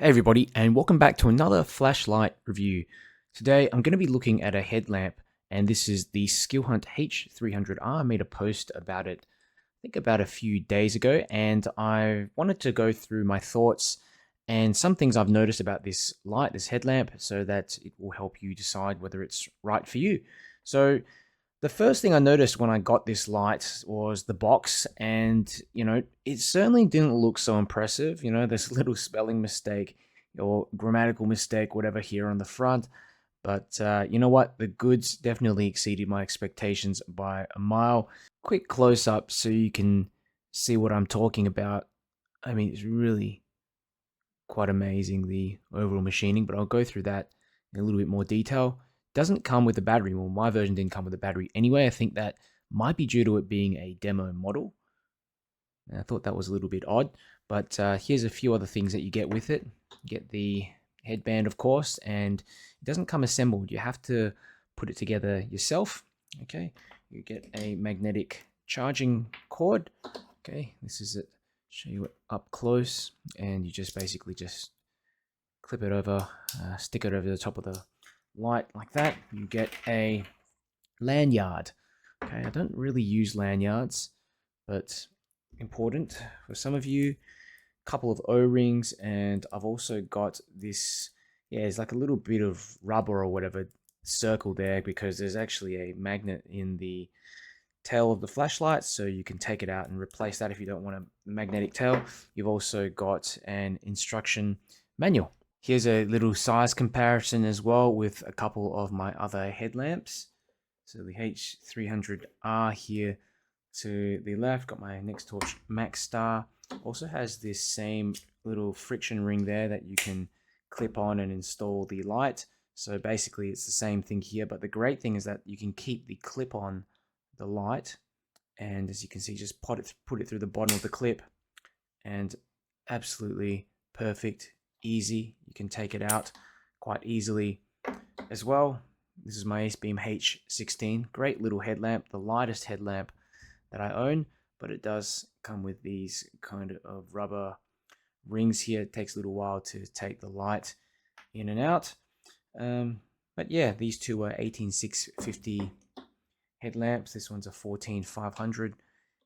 Hey everybody, and welcome back to another flashlight review. Today I'm going to be looking at a headlamp, and this is the Skilhunt H300R. I made a post about it, I think about a few days ago, and I wanted to go through my thoughts and some things I've noticed about this light, this headlamp, so that it will help you decide whether it's right for you. So the first thing I noticed when I got this light was the box, and it certainly didn't look so impressive. There's a little spelling mistake or grammatical mistake, whatever, here on the front. But you know what? The goods definitely exceeded my expectations by a mile. Quick close up so you can see what I'm talking about. I mean, it's really quite amazing, the overall machining, but I'll go through that in a little bit more detail. Doesn't come with a battery. Well, my version didn't come with a battery anyway. I think that might be due to it being a demo model. And I thought that was a little bit odd, but here's a few other things that you get with it. You get the headband, of course, and it doesn't come assembled. You have to put it together yourself. Okay, you get a magnetic charging cord. Okay, this is it. Show you it up close, and you just basically just clip it over, stick it over the top of the light like that. You get a lanyard. Okay, I don't really use lanyards, but important for some of you. Couple of O-rings, and I've also got this, yeah, it's like a little bit of rubber or whatever circle there, because there's actually a magnet in the tail of the flashlight, so you can take it out and replace that if you don't want a magnetic tail. You've also got an instruction manual. Here's a little size comparison as well with a couple of my other headlamps. So the H300R here to the left, got my Next Torch Max Star. Also has this same little friction ring there that you can clip on and install the light. So basically it's the same thing here, but the great thing is that you can keep the clip on the light, and as you can see, just put it through the bottom of the clip, and absolutely perfect, easy. You can take it out quite easily as well. This is my AceBeam H16, great little headlamp, the lightest headlamp that I own, but it does come with these kind of rubber rings here. It takes a little while to take the light in and out. But yeah, these two are 18650 headlamps. This one's a 14500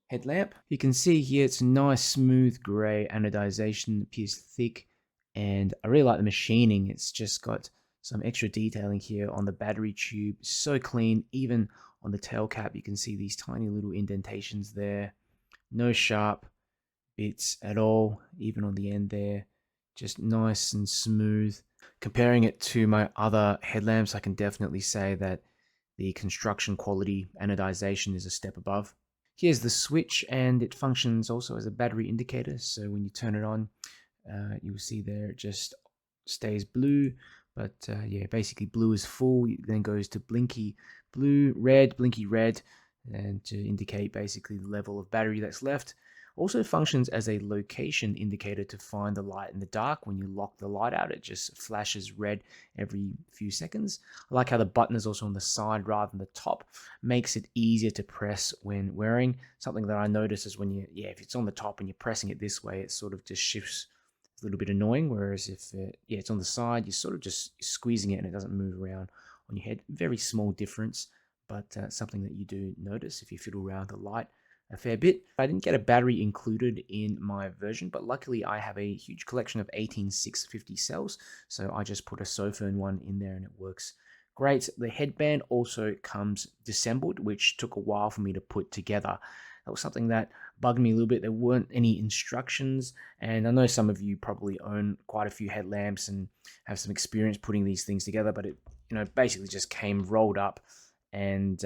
headlamp. You can see here it's a nice smooth gray anodization, appears thick, and I really like the machining. It's just got some extra detailing here on the battery tube. So clean. Even on the tail cap you can see these tiny little indentations there. No sharp bits at all, even on the end there. Just nice and smooth. Comparing it to my other headlamps, I can definitely say that the construction quality anodization is a step above. Here's the switch, and it functions also as a battery indicator. So when you turn it on, you'll see there it just stays blue. But yeah, basically blue is full, it then goes to blinky blue, red, blinky red, and to indicate basically the level of battery that's left. Also functions as a location indicator to find the light in the dark. When you lock the light out, it just flashes red every few seconds. I like how the button is also on the side rather than the top. Makes it easier to press when wearing. Something that I notice is when if it's on the top and you're pressing it this way, it sort of just shifts. It's a little bit annoying, whereas if it's on the side, you're sort of just squeezing it and it doesn't move around on your head. Very small difference, but something that you do notice if you fiddle around the light a fair bit. I didn't get a battery included in my version, but luckily I have a huge collection of 18650 cells, so I just put a Sophone one in there and it works great. The headband also comes disassembled, which took a while for me to put together. That was something that bugged me a little bit. There weren't any instructions, and I know some of you probably own quite a few headlamps and have some experience putting these things together, but it basically just came rolled up, and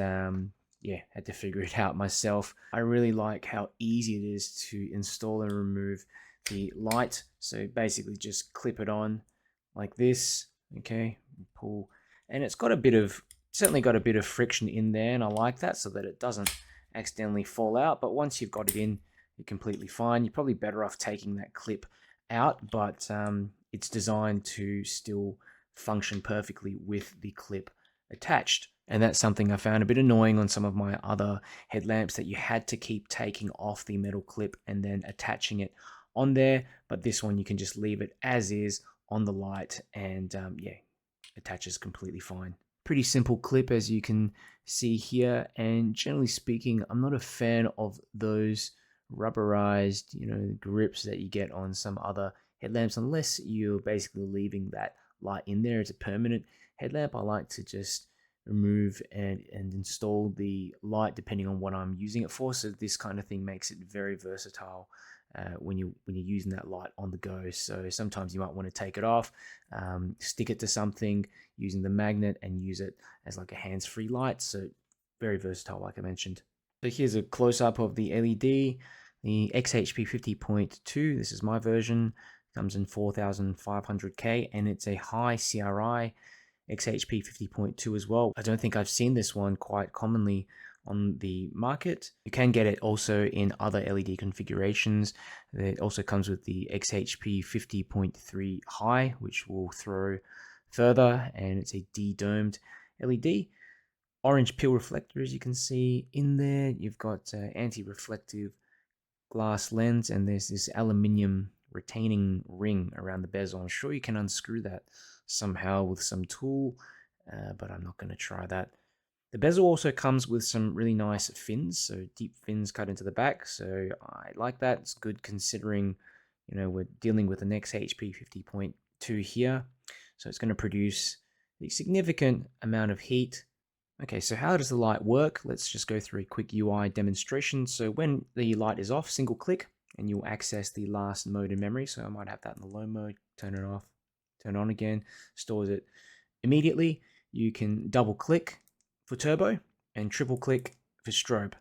yeah, had to figure it out myself. I really like how easy it is to install and remove the light. So basically just clip it on like this, okay, pull, and it's got certainly got a bit of friction in there, and I like that so that it doesn't accidentally fall out. But once you've got it in, you're completely fine. You're probably better off taking that clip out, but it's designed to still function perfectly with the clip attached. And that's something I found a bit annoying on some of my other headlamps, that you had to keep taking off the metal clip and then attaching it on there. But this one you can just leave it as is, on the light, and yeah, attaches completely fine. Pretty simple clip, as you can see here, and generally speaking, I'm not a fan of those rubberized, grips that you get on some other headlamps, unless you're basically leaving that light in there as a permanent headlamp. I like to just remove and install the light depending on what I'm using it for. So this kind of thing makes it very versatile when you're using that light on the go. So sometimes you might want to take it off, stick it to something using the magnet, and use it as like a hands-free light. So very versatile, like I mentioned. So here's a close-up of the LED, the XHP 50.2. This is my version. Comes in 4500K, and it's a high CRI XHP 50.2 as well. I don't think I've seen this one quite commonly on the market. You can get it also in other LED configurations. It also comes with the XHP 50.3 high, which will throw further, and it's a de-domed LED. Orange peel reflector, as you can see in there. You've got anti-reflective glass lens, and there's this aluminium retaining ring around the bezel. I'm sure you can unscrew that somehow with some tool, but I'm not going to try that. The bezel also comes with some really nice fins, so deep fins cut into the back, so I like that. It's good considering, we're dealing with an XHP 50.2 here, so it's going to produce a significant amount of heat. Okay, so how does the light work? Let's just go through a quick UI demonstration. So when the light is off, single click, and you'll access the last mode in memory. So I might have that in the low mode, turn it off, turn it on again, stores it immediately. You can double click for turbo and triple click for strobe.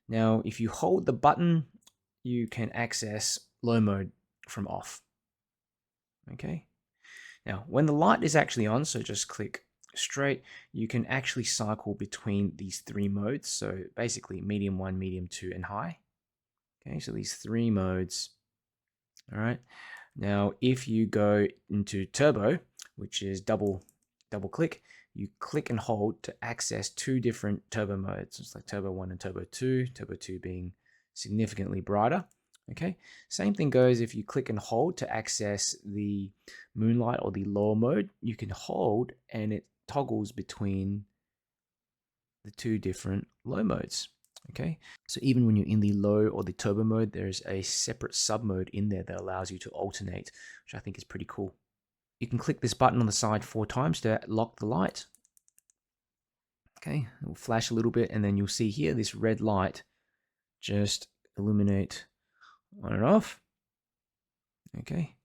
Now, if you hold the button, you can access low mode from off. Okay. Now, when the light is actually on, so just click straight, you can actually cycle between these three modes. So basically medium 1, medium 2, and high. Okay, so these three modes. All right. Now, if you go into turbo, which is double click, you click and hold to access two different turbo modes. It's like turbo 1 and turbo 2, turbo 2 being significantly brighter. Okay, same thing goes if you click and hold to access the moonlight or the lower mode. You can hold and it toggles between the two different low modes. Okay, so even when you're in the low or the turbo mode, there's a separate sub mode in there that allows you to alternate, which I think is pretty cool. You can click this button on the side 4 times to lock the light. Okay, it will flash a little bit, and then you'll see here this red light just illuminate on and off. Okay,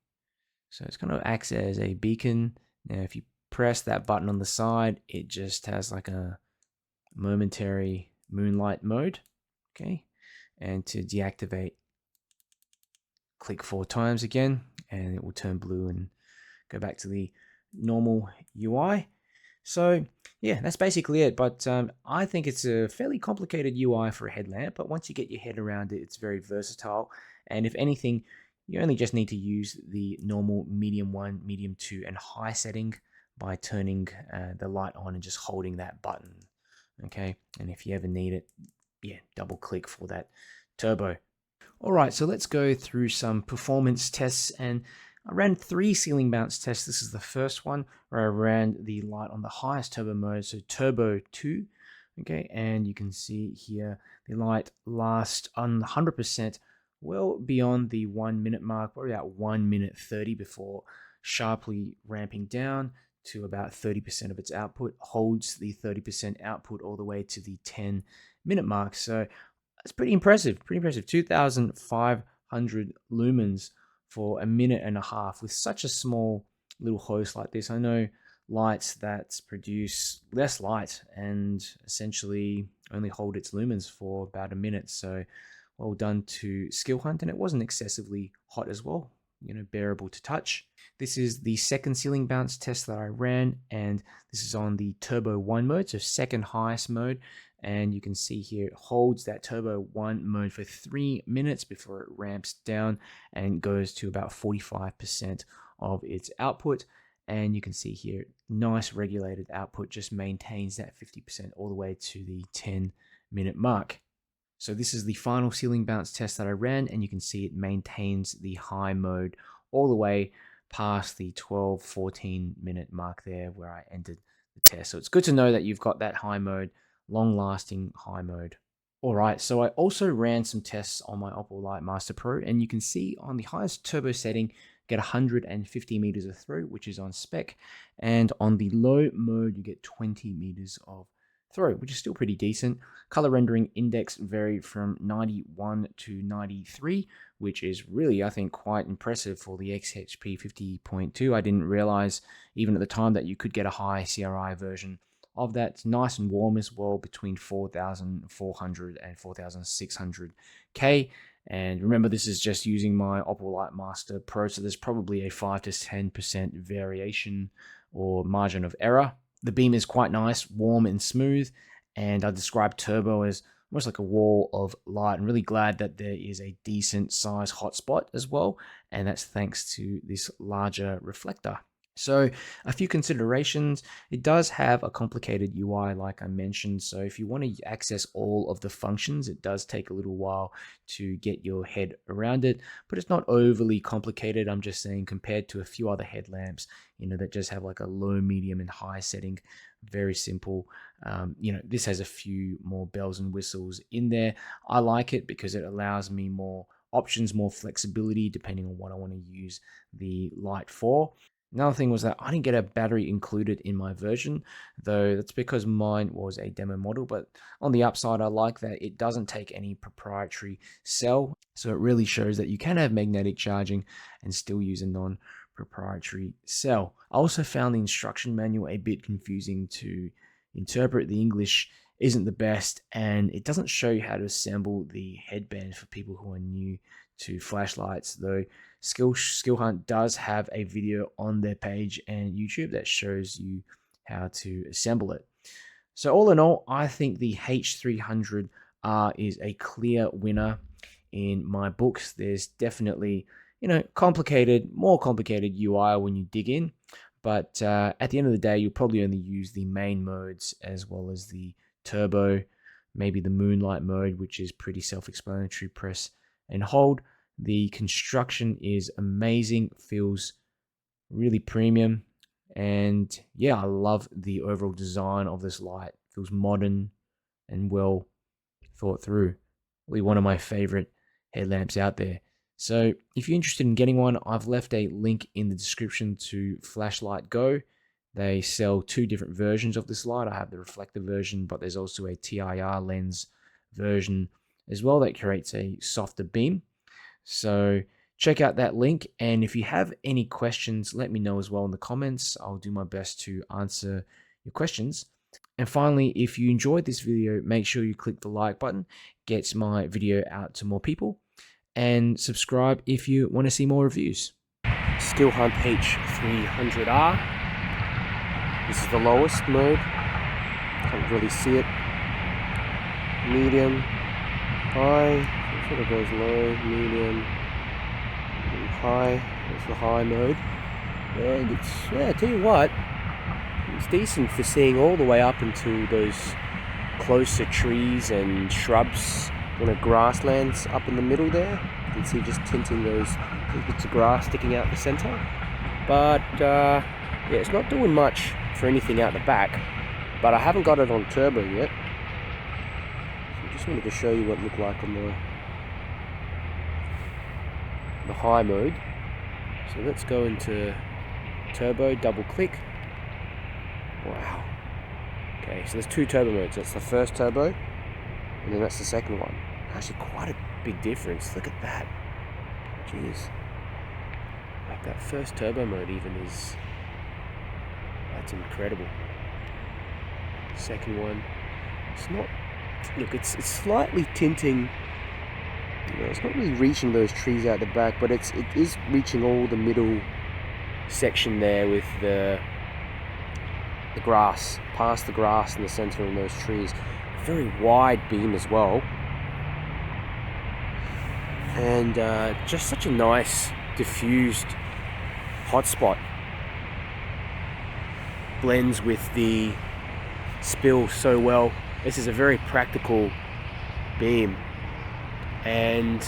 so it's kind of acts as a beacon. Now, if you press that button on the side, it just has like a momentary moonlight mode. Okay, and to deactivate, click 4 times again, and it will turn blue and go back to the normal UI. So yeah, that's basically it. But I think it's a fairly complicated UI for a headlamp, but once you get your head around it, it's very versatile. And if anything, you only just need to use the normal medium 1, medium 2, and high setting by turning the light on and just holding that button. Okay, and if you ever need it, yeah, double click for that turbo. All right, so let's go through some performance tests, and I ran 3 ceiling bounce tests. This is the first one where I ran the light on the highest turbo mode, so turbo 2. Okay, and you can see here the light lasts on 100% well beyond the 1 minute mark, or about 1 minute 30 before sharply ramping down to about 30% of its output, holds the 30% output all the way to the 10-minute mark. So that's pretty impressive, 2,500 lumens for a minute and a half with such a small little host like this. I know lights that produce less light and essentially only hold its lumens for about a minute. So well done to Skilhunt, and it wasn't excessively hot as well, bearable to touch. This is the second ceiling bounce test that I ran, and this is on the turbo 1 mode, so second highest mode. And you can see here it holds that turbo 1 mode for 3 minutes before it ramps down and goes to about 45% of its output. And you can see here, nice regulated output, just maintains that 50% all the way to the 10-minute mark. So this is the final ceiling bounce test that I ran, and you can see it maintains the high mode all the way past the 12-14 minute mark there where I ended the test. So it's good to know that you've got that high mode, long-lasting high mode. All right, so I also ran some tests on my Oppo Lite Master Pro, and you can see on the highest turbo setting, get 150 meters of throw, which is on spec, and on the low mode, you get 20 meters of throw, which is still pretty decent. Color rendering index varied from 91 to 93, which is really, I think, quite impressive for the XHP 50.2. I didn't realize even at the time that you could get a high CRI version of that. It's nice and warm as well, between 4,400 and 4,600 K. And remember, this is just using my Oppo Lite Master Pro, so there's probably a 5 to 10% variation or margin of error. The beam is quite nice, warm and smooth, and I describe turbo as almost like a wall of light. I'm really glad that there is a decent size hotspot as well, and that's thanks to this larger reflector. So a few considerations. It does have a complicated UI, like I mentioned. So if you want to access all of the functions, it does take a little while to get your head around it, but it's not overly complicated. I'm just saying, compared to a few other headlamps, that just have like a low, medium, and high setting, very simple. This has a few more bells and whistles in there. I like it because it allows me more options, more flexibility, depending on what I want to use the Lite for. Another thing was that I didn't get a battery included in my version, though that's because mine was a demo model. But on the upside, I like that it doesn't take any proprietary cell. So it really shows that you can have magnetic charging and still use a non-proprietary cell. I also found the instruction manual a bit confusing to interpret. The English isn't the best, and it doesn't show you how to assemble the headband for people who are new to flashlights, though Skilhunt does have a video on their page and YouTube that shows you how to assemble it. So all in all, I think the H300R is a clear winner in my books. There's definitely, more complicated UI when you dig in, but at the end of the day, you'll probably only use the main modes as well as the turbo, maybe the moonlight mode, which is pretty self-explanatory, press and hold. The construction is amazing, feels really premium, and yeah, I love the overall design of this light. Feels modern and well thought through. Really one of my favorite headlamps out there. So if you're interested in getting one, I've left a link in the description to Flashlight Go. They sell two different versions of this light. I have the reflective version, but there's also a TIR lens version as well that creates a softer beam. So check out that link, and if you have any questions, let me know as well in the comments. I'll do my best to answer your questions. And finally, if you enjoyed this video, make sure you click the like button. Gets my video out to more people. And subscribe if you want to see more reviews. Skilhunt H300R. This is the lowest mode. Can't really see it. Medium, high. It sort of goes low, medium, and high. That's the high mode. And I tell you what, it's decent for seeing all the way up into those closer trees and shrubs, grasslands up in the middle there. You can see just tinting those bits of grass sticking out the center. But yeah, it's not doing much for anything out the back. But I haven't got it on turbo yet. So I just wanted to show you what it looked like on the high mode. So let's go into turbo, double click. Wow. Okay, so there's two turbo modes. That's the first turbo, and then that's the second one. Actually quite a big difference. Look at that. Jeez. Like that first turbo mode even is, that's incredible. Second one, it's not, look, it's slightly tinting. It's not really reaching those trees out the back, but it is reaching all the middle section there with the grass, past the grass in the center of those trees. Very wide beam as well, and just such a nice diffused hotspot. Blends with the spill so well. This is a very practical beam, and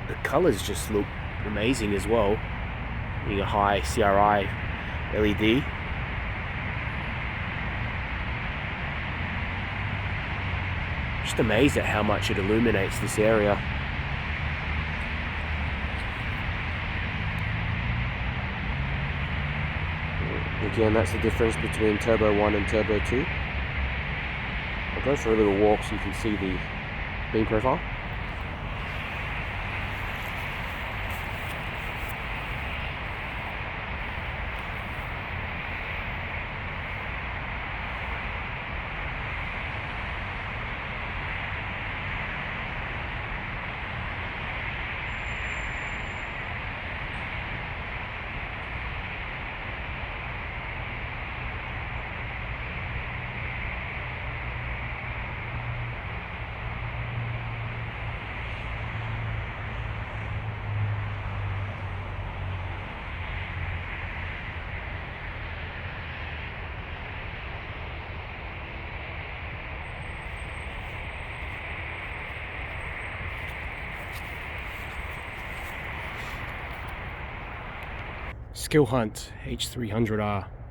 the colors just look amazing as well, being a high CRI LED. Just amazed at how much it illuminates this area. Again, that's the difference between Turbo 1 and Turbo 2. I'll go for a little walk so you can see the beam profile. Skilhunt H300R.